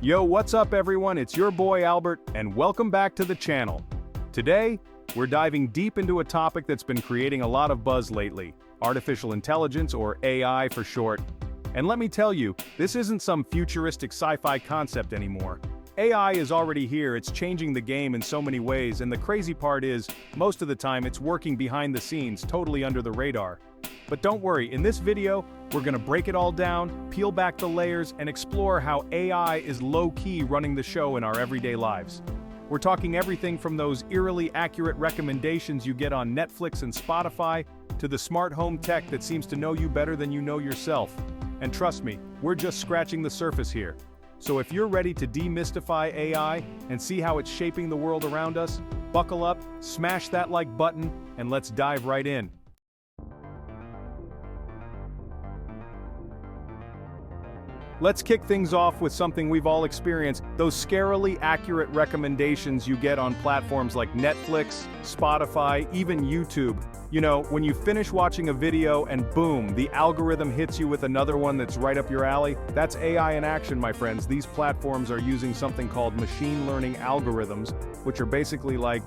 Yo, what's up everyone? It's your boy Albert, and welcome back to the channel. Today, we're diving deep into a topic that's been creating a lot of buzz lately, artificial intelligence, or AI for short. And let me tell you, this isn't some futuristic sci-fi concept anymore. AI is already here, it's changing the game in so many ways, and the crazy part is, most of the time it's working behind the scenes, totally under the radar. But don't worry, in this video, we're gonna break it all down, peel back the layers, and explore how AI is low-key running the show in our everyday lives. We're talking everything from those eerily accurate recommendations you get on Netflix and Spotify, to the smart home tech that seems to know you better than you know yourself. And trust me, we're just scratching the surface here. So if you're ready to demystify AI and see how it's shaping the world around us, buckle up, smash that like button, and let's dive right in. Let's kick things off with something we've all experienced, those scarily accurate recommendations you get on platforms like Netflix, Spotify, even YouTube. You know, when you finish watching a video and boom, the algorithm hits you with another one that's right up your alley. That's AI in action, my friends. These platforms are using something called machine learning algorithms, which are basically like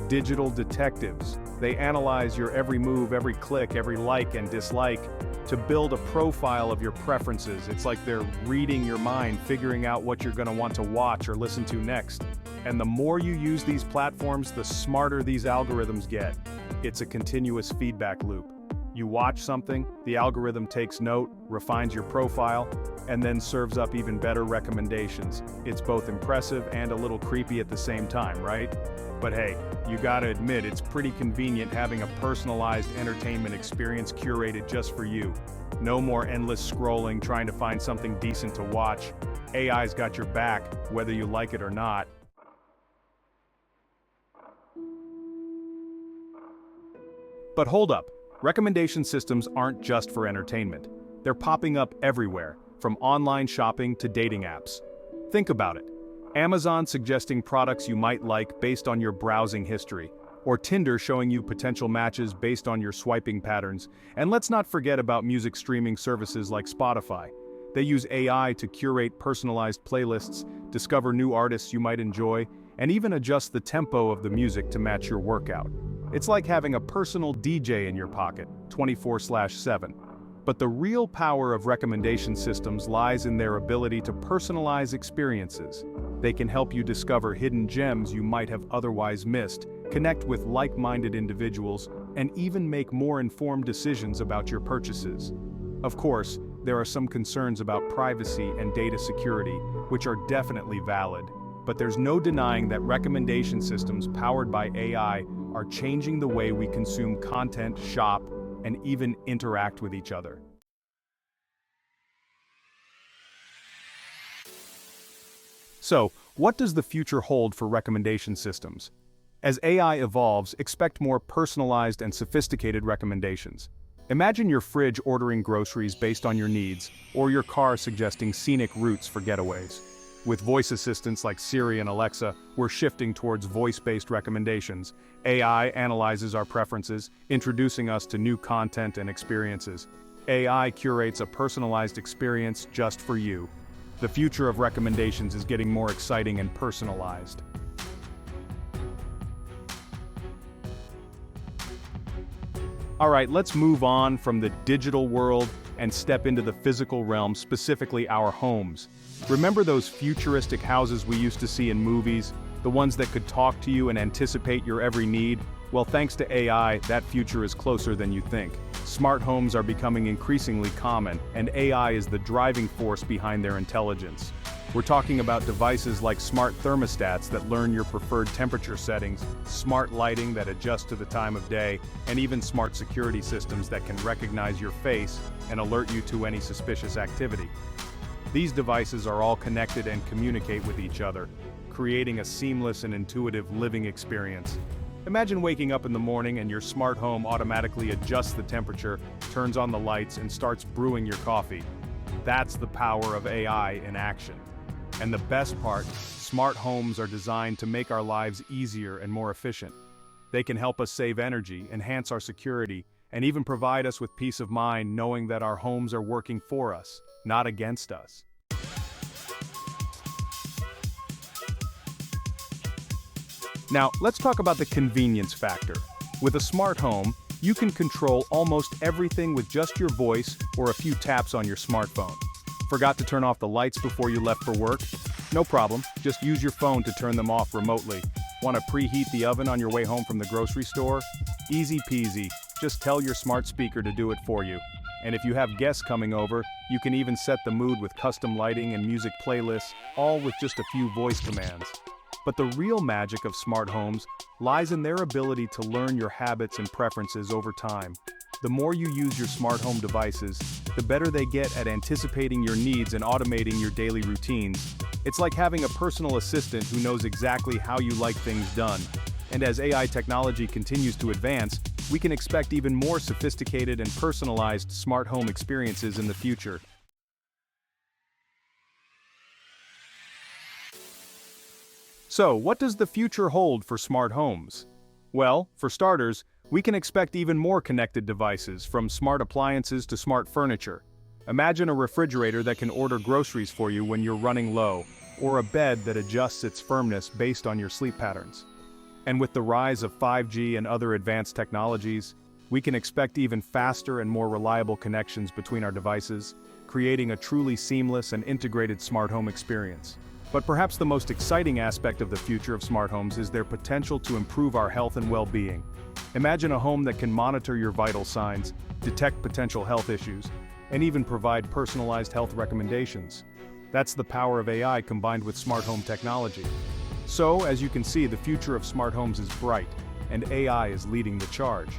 digital detectives. They analyze your every move, every click, every like and dislike to build a profile of your preferences. It's like they're reading your mind, figuring out what you're gonna want to watch or listen to next. And the more you use these platforms, the smarter these algorithms get. It's a continuous feedback loop. You watch something, the algorithm takes note, refines your profile, and then serves up even better recommendations. It's both impressive and a little creepy at the same time, right? But hey, you gotta admit it's pretty convenient having a personalized entertainment experience curated just for you. No more endless scrolling trying to find something decent to watch. AI's got your back, whether you like it or not. But hold up. Recommendation systems aren't just for entertainment. They're popping up everywhere, from online shopping to dating apps. Think about it. Amazon suggesting products you might like based on your browsing history, or Tinder showing you potential matches based on your swiping patterns. And let's not forget about music streaming services like Spotify. They use AI to curate personalized playlists, discover new artists you might enjoy, and even adjust the tempo of the music to match your workout. It's like having a personal DJ in your pocket, 24/7. But the real power of recommendation systems lies in their ability to personalize experiences. They can help you discover hidden gems you might have otherwise missed, connect with like-minded individuals, and even make more informed decisions about your purchases. Of course, there are some concerns about privacy and data security, which are definitely valid. But there's no denying that recommendation systems powered by AI are changing the way we consume content, shop, and even interact with each other. So, what does the future hold for recommendation systems? As AI evolves, expect more personalized and sophisticated recommendations. Imagine your fridge ordering groceries based on your needs, or your car suggesting scenic routes for getaways. With voice assistants like Siri and Alexa, we're shifting towards voice-based recommendations. AI analyzes our preferences, introducing us to new content and experiences. AI curates a personalized experience just for you. The future of recommendations is getting more exciting and personalized. Alright, let's move on from the digital world and step into the physical realm, specifically our homes. Remember those futuristic houses we used to see in movies? The ones that could talk to you and anticipate your every need? Well, thanks to AI, that future is closer than you think. Smart homes are becoming increasingly common, and AI is the driving force behind their intelligence. We're talking about devices like smart thermostats that learn your preferred temperature settings, smart lighting that adjusts to the time of day, and even smart security systems that can recognize your face and alert you to any suspicious activity. These devices are all connected and communicate with each other, creating a seamless and intuitive living experience. Imagine waking up in the morning and your smart home automatically adjusts the temperature, turns on the lights, and starts brewing your coffee. That's the power of AI in action. And the best part, smart homes are designed to make our lives easier and more efficient. They can help us save energy, enhance our security, and even provide us with peace of mind knowing that our homes are working for us, not against us. Now, let's talk about the convenience factor. With a smart home, you can control almost everything with just your voice or a few taps on your smartphone. Forgot to turn off the lights before you left for work? No problem, just use your phone to turn them off remotely. Want to preheat the oven on your way home from the grocery store? Easy peasy, just tell your smart speaker to do it for you. And if you have guests coming over, you can even set the mood with custom lighting and music playlists, all with just a few voice commands. But the real magic of smart homes lies in their ability to learn your habits and preferences over time. The more you use your smart home devices, the better they get at anticipating your needs and automating your daily routines. It's like having a personal assistant who knows exactly how you like things done. And as AI technology continues to advance, we can expect even more sophisticated and personalized smart home experiences in the future. So, what does the future hold for smart homes? Well, for starters, we can expect even more connected devices, from smart appliances to smart furniture. Imagine a refrigerator that can order groceries for you when you're running low, or a bed that adjusts its firmness based on your sleep patterns. And with the rise of 5G and other advanced technologies, we can expect even faster and more reliable connections between our devices, creating a truly seamless and integrated smart home experience. But perhaps the most exciting aspect of the future of smart homes is their potential to improve our health and well-being. Imagine a home that can monitor your vital signs, detect potential health issues, and even provide personalized health recommendations. That's the power of AI combined with smart home technology. So, as you can see, the future of smart homes is bright, and AI is leading the charge.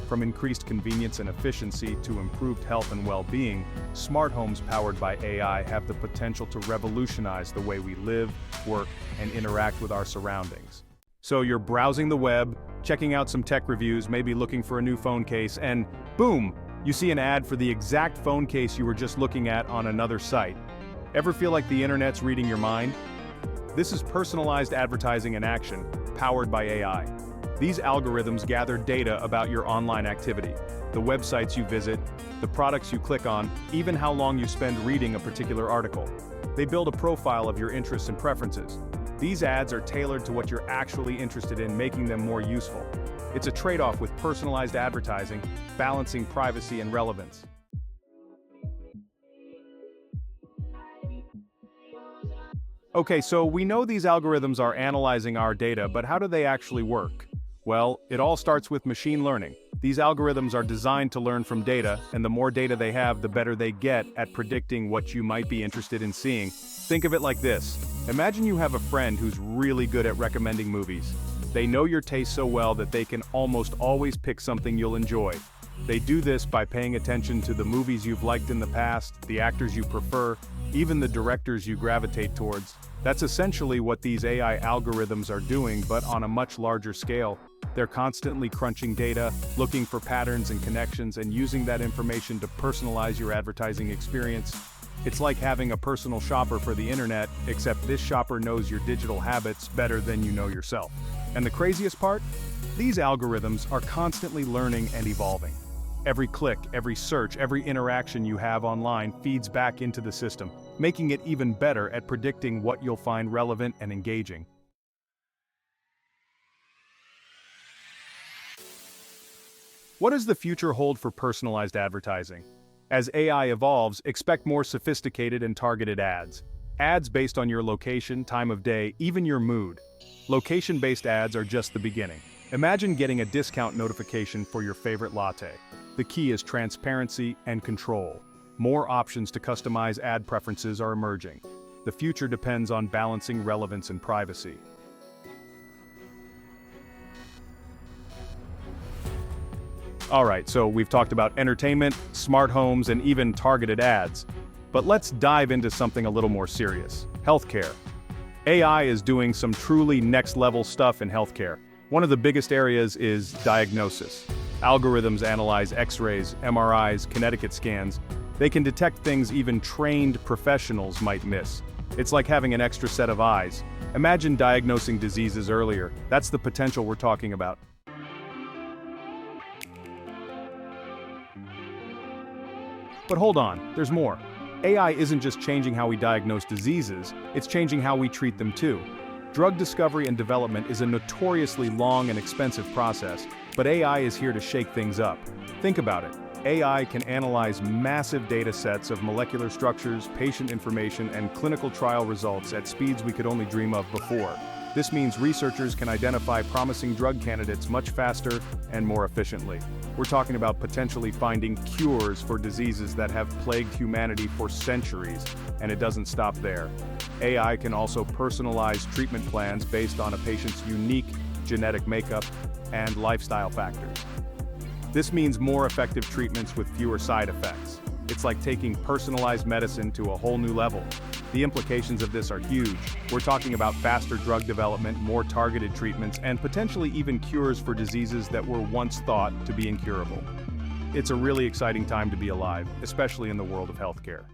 From increased convenience and efficiency to improved health and well-being, smart homes powered by AI have the potential to revolutionize the way we live, work, and interact with our surroundings. So you're browsing the web, checking out some tech reviews, maybe looking for a new phone case, and boom, you see an ad for the exact phone case you were just looking at on another site. Ever feel like the internet's reading your mind? This is personalized advertising in action, powered by AI. These algorithms gather data about your online activity, the websites you visit, the products you click on, even how long you spend reading a particular article. They build a profile of your interests and preferences. These ads are tailored to what you're actually interested in, making them more useful. It's a trade-off with personalized advertising, balancing privacy and relevance. Okay, so we know these algorithms are analyzing our data, but how do they actually work? Well, it all starts with machine learning. These algorithms are designed to learn from data, and the more data they have, the better they get at predicting what you might be interested in seeing. Think of it like this. Imagine you have a friend who's really good at recommending movies. They know your taste so well that they can almost always pick something you'll enjoy. They do this by paying attention to the movies you've liked in the past, the actors you prefer, even the directors you gravitate towards. That's essentially what these AI algorithms are doing, but on a much larger scale. They're constantly crunching data, looking for patterns and connections, and using that information to personalize your advertising experience. It's like having a personal shopper for the internet, except this shopper knows your digital habits better than you know yourself. And the craziest part? These algorithms are constantly learning and evolving. Every click, every search, every interaction you have online feeds back into the system, making it even better at predicting what you'll find relevant and engaging. What does the future hold for personalized advertising? As AI evolves, expect more sophisticated and targeted ads. Ads based on your location, time of day, even your mood. Location-based ads are just the beginning. Imagine getting a discount notification for your favorite latte. The key is transparency and control. More options to customize ad preferences are emerging. The future depends on balancing relevance and privacy. Alright, so we've talked about entertainment, smart homes, and even targeted ads. But let's dive into something a little more serious: healthcare. AI is doing some truly next-level stuff in healthcare. One of the biggest areas is diagnosis. Algorithms analyze X-rays, MRIs, Connecticut scans. They can detect things even trained professionals might miss. It's like having an extra set of eyes. Imagine diagnosing diseases earlier. That's the potential we're talking about. But hold on, there's more. AI isn't just changing how we diagnose diseases, it's changing how we treat them too. Drug discovery and development is a notoriously long and expensive process, but AI is here to shake things up. Think about it. AI can analyze massive data sets of molecular structures, patient information, and clinical trial results at speeds we could only dream of before. This means researchers can identify promising drug candidates much faster and more efficiently. We're talking about potentially finding cures for diseases that have plagued humanity for centuries, and it doesn't stop there. AI can also personalize treatment plans based on a patient's unique genetic makeup and lifestyle factors. This means more effective treatments with fewer side effects. It's like taking personalized medicine to a whole new level. The implications of this are huge. We're talking about faster drug development, more targeted treatments, and potentially even cures for diseases that were once thought to be incurable. It's a really exciting time to be alive, especially in the world of healthcare.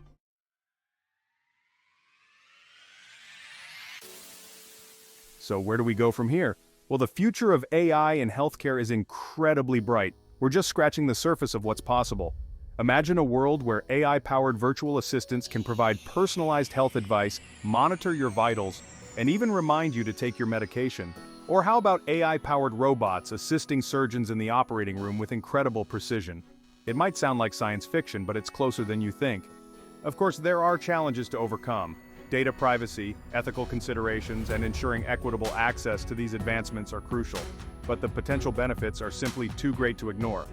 So where do we go from here? Well, the future of AI in healthcare is incredibly bright. We're just scratching the surface of what's possible. Imagine a world where AI-powered virtual assistants can provide personalized health advice, monitor your vitals, and even remind you to take your medication. Or how about AI-powered robots assisting surgeons in the operating room with incredible precision? It might sound like science fiction, but it's closer than you think. Of course, there are challenges to overcome. Data privacy, ethical considerations, and ensuring equitable access to these advancements are crucial. But the potential benefits are simply too great to ignore.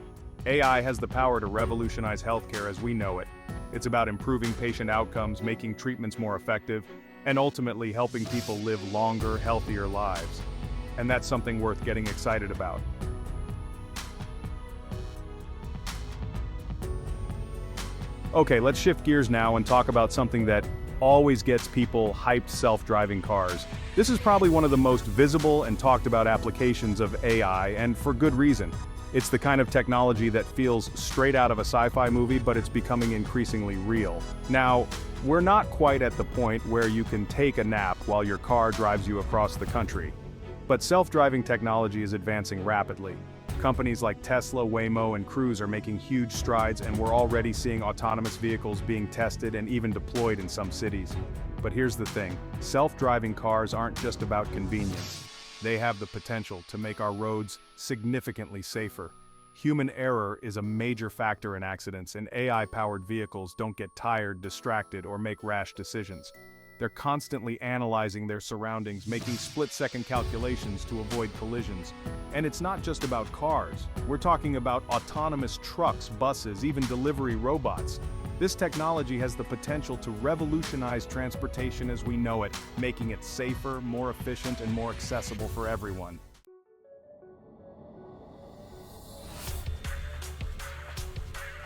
AI has the power to revolutionize healthcare as we know it. It's about improving patient outcomes, making treatments more effective, and ultimately helping people live longer, healthier lives. And that's something worth getting excited about. Okay, let's shift gears now and talk about something that always gets people hyped: self-driving cars. This is probably one of the most visible and talked about applications of AI, and for good reason. It's the kind of technology that feels straight out of a sci-fi movie, but it's becoming increasingly real. Now, we're not quite at the point where you can take a nap while your car drives you across the country. But self-driving technology is advancing rapidly. Companies like Tesla, Waymo, and Cruise are making huge strides, and we're already seeing autonomous vehicles being tested and even deployed in some cities. But here's the thing, self-driving cars aren't just about convenience. They have the potential to make our roads significantly safer. Human error is a major factor in accidents, and AI-powered vehicles don't get tired, distracted, or make rash decisions. They're constantly analyzing their surroundings, making split-second calculations to avoid collisions. And it's not just about cars. We're talking about autonomous trucks, buses, even delivery robots. This technology has the potential to revolutionize transportation as we know it, making it safer, more efficient, and more accessible for everyone.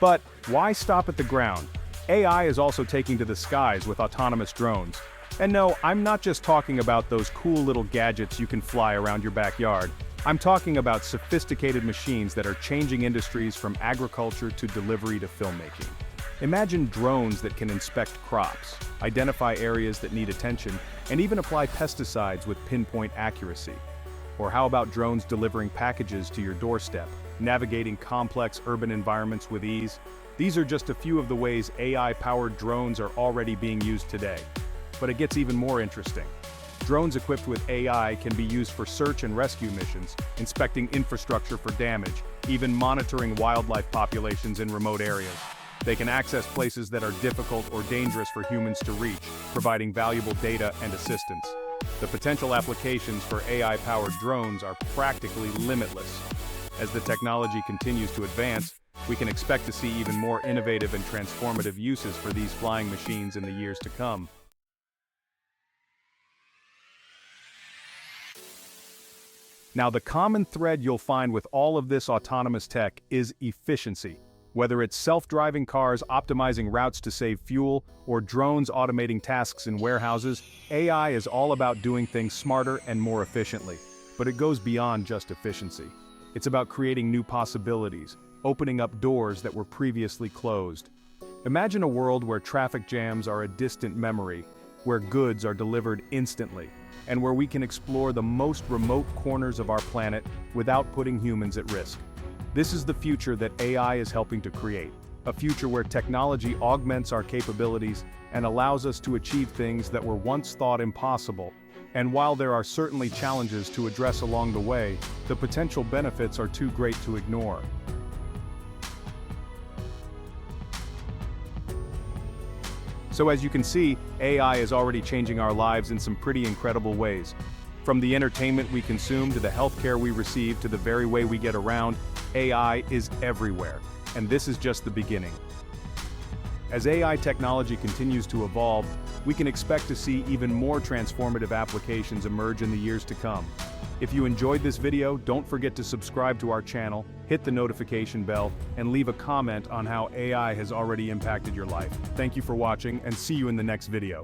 But why stop at the ground? AI is also taking to the skies with autonomous drones. And no, I'm not just talking about those cool little gadgets you can fly around your backyard. I'm talking about sophisticated machines that are changing industries from agriculture to delivery to filmmaking. Imagine drones that can inspect crops, identify areas that need attention, and even apply pesticides with pinpoint accuracy. Or how about drones delivering packages to your doorstep, navigating complex urban environments with ease? These are just a few of the ways AI-powered drones are already being used today. But it gets even more interesting. Drones equipped with AI can be used for search and rescue missions, inspecting infrastructure for damage, even monitoring wildlife populations in remote areas. They can access places that are difficult or dangerous for humans to reach, providing valuable data and assistance. The potential applications for AI-powered drones are practically limitless. As the technology continues to advance, we can expect to see even more innovative and transformative uses for these flying machines in the years to come. Now, the common thread you'll find with all of this autonomous tech is efficiency. Whether it's self-driving cars optimizing routes to save fuel, or drones automating tasks in warehouses, AI is all about doing things smarter and more efficiently. But it goes beyond just efficiency. It's about creating new possibilities, opening up doors that were previously closed. Imagine a world where traffic jams are a distant memory, where goods are delivered instantly, and where we can explore the most remote corners of our planet without putting humans at risk. This is the future that AI is helping to create, a future where technology augments our capabilities and allows us to achieve things that were once thought impossible. And while there are certainly challenges to address along the way, the potential benefits are too great to ignore. So as you can see, AI is already changing our lives in some pretty incredible ways. From the entertainment we consume to the healthcare we receive to the very way we get around, AI is everywhere. And this is just the beginning. As AI technology continues to evolve, we can expect to see even more transformative applications emerge in the years to come. If you enjoyed this video, don't forget to subscribe to our channel, hit the notification bell, and leave a comment on how AI has already impacted your life. Thank you for watching, and see you in the next video.